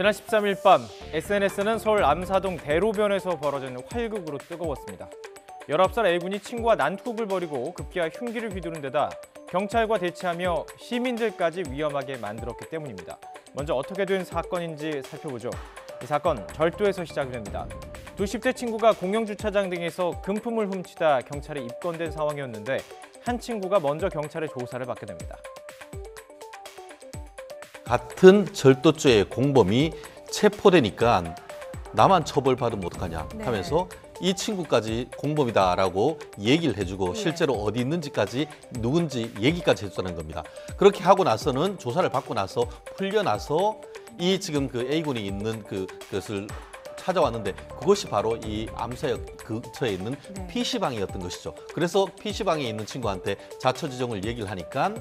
지난 13일 밤 SNS는 서울 암사동 대로변에서 벌어진 활극으로 뜨거웠습니다. 19살 A군이 친구와 난투극을 벌이고 급기야 흉기를 휘두른 데다 경찰과 대치하며 시민들까지 위험하게 만들었기 때문입니다. 먼저 어떻게 된 사건인지 살펴보죠. 이 사건 절도에서 시작이 됩니다. 두 10대 친구가 공영주차장 등에서 금품을 훔치다 경찰에 입건된 상황이었는데 한 친구가 먼저 경찰의 조사를 받게 됩니다. 같은 절도죄의 공범이 체포되니까 나만 처벌받으면 어떡하냐 하면서 이 친구까지 공범이다라고 얘기를 해주고 실제로 어디 있는지까지 누군지 얘기까지 해주는 겁니다. 그렇게 하고 나서는 조사를 받고 나서 풀려나서 이 지금 그 A군이 있는 그것을 찾아왔는데 그것이 바로 이 암사역 근처에 있는 PC방이었던 것이죠. 그래서 PC방에 있는 친구한테 자처지종을 얘기를 하니까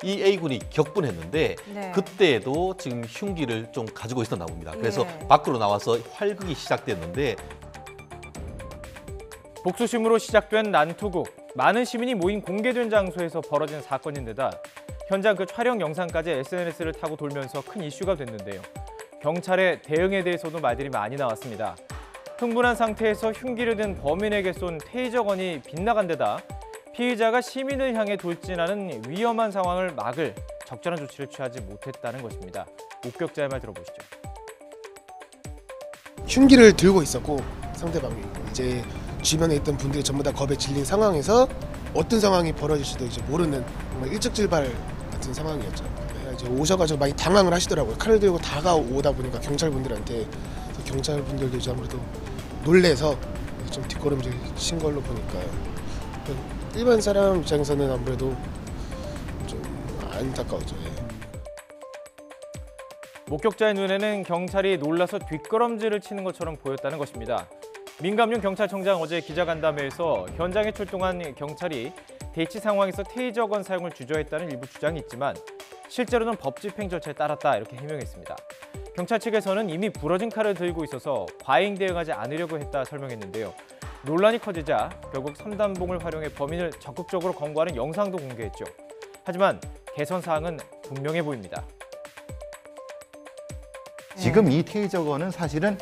이 A군이 격분했는데 그때에도 지금 흉기를 좀 가지고 있었나 봅니다. 그래서 밖으로 나와서 활극이 시작됐는데 복수심으로 시작된 난투극. 많은 시민이 모인 공개된 장소에서 벌어진 사건인데다 현장 그 촬영 영상까지 SNS를 타고 돌면서 큰 이슈가 됐는데요. 경찰의 대응에 대해서도 말들이 많이 나왔습니다. 흥분한 상태에서 흉기를 든 범인에게 쏜 테이저건이 빗나간 데다 피의자가 시민을 향해 돌진하는 위험한 상황을 막을 적절한 조치를 취하지 못했다는 것입니다. 목격자의 말 들어보시죠. 흉기를 들고 있었고 상대방이 이제 주변에 있던 분들이 전부 다 겁에 질린 상황에서 어떤 상황이 벌어질지도 이제 모르는 정말 일찍질발 같은 상황이었죠. 이제 오셔가지고 많이 당황을 하시더라고요. 칼을 들고 다가오다 보니까 경찰분들한테 경찰분들도 이제 아무래도 놀래서 좀 뒷걸음질 친 걸로 보니까요. 일반 사람 입장에서는 아무래도 좀 안타까웠죠. 목격자의 눈에는 경찰이 놀라서 뒷걸음질을 치는 것처럼 보였다는 것입니다. 민감용 경찰청장 어제 기자간담회에서 현장에 출동한 경찰이 대치 상황에서 테이저건 사용을 주저했다는 일부 주장이 있지만 실제로는 법 집행 절차에 따랐다 이렇게 해명했습니다. 경찰 측에서는 이미 부러진 칼을 들고 있어서 과잉 대응하지 않으려고 했다 설명했는데요. 논란이 커지자 결국 3단봉을 활용해 범인을 적극적으로 검거하는 영상도 공개했죠. 하지만 개선 사항은 분명해 보입니다. 지금 이 테이저건은 사실은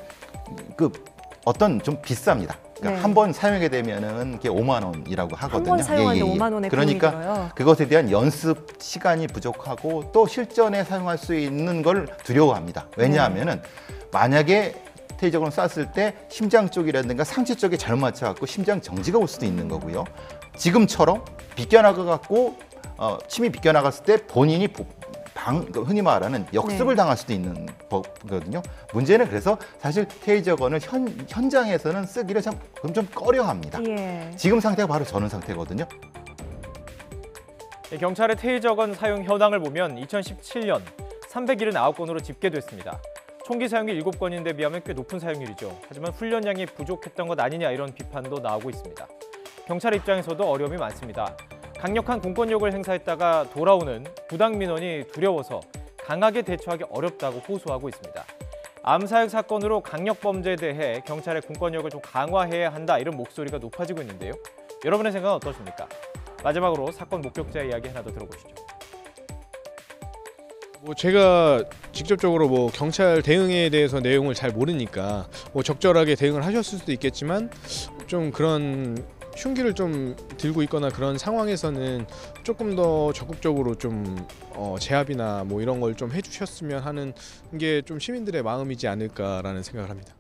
어떤 좀 비쌉니다. 그러니까 한 번 사용하게 되면은 이게 5만 원이라고 하거든요. 한 번 사용하는데 5만 원의 그러니까 비용이 들어요. 그것에 대한 연습 시간이 부족하고 또 실전에 사용할 수 있는 걸 두려워합니다. 왜냐하면은 만약에 테이저건을 쐈을 때 심장 쪽이라든가 상체 쪽에 잘못 맞춰갖고 심장 정지가 올 수도 있는 거고요. 지금처럼 비껴나가갖고 침이 비껴나갔을 때 본인이 흔히 말하는 역습을 당할 수도 있는 거거든요. 문제는 그래서 사실 테이저건을 현장에서는 쓰기를 좀 꺼려합니다. 지금 상태가 바로 저런 상태거든요. 경찰의 테이저건 사용 현황을 보면 2017년 379건으로 집계됐습니다. 총기 사용이 7건인데 비하면 꽤 높은 사용률이죠. 하지만 훈련량이 부족했던 것 아니냐 이런 비판도 나오고 있습니다. 경찰 입장에서도 어려움이 많습니다. 강력한 공권력을 행사했다가 돌아오는 부당 민원이 두려워서 강하게 대처하기 어렵다고 호소하고 있습니다. 암사역 사건으로 강력 범죄에 대해 경찰의 공권력을 좀 강화해야 한다 이런 목소리가 높아지고 있는데요. 여러분의 생각은 어떠십니까? 마지막으로 사건 목격자의 이야기 하나 더 들어보시죠. 제가 직접적으로 경찰 대응에 대해서 내용을 잘 모르니까 적절하게 대응을 하셨을 수도 있겠지만 좀 그런 흉기를 좀 들고 있거나 그런 상황에서는 조금 더 적극적으로 좀 제압이나 이런 걸 좀 해주셨으면 하는 게 좀 시민들의 마음이지 않을까라는 생각을 합니다.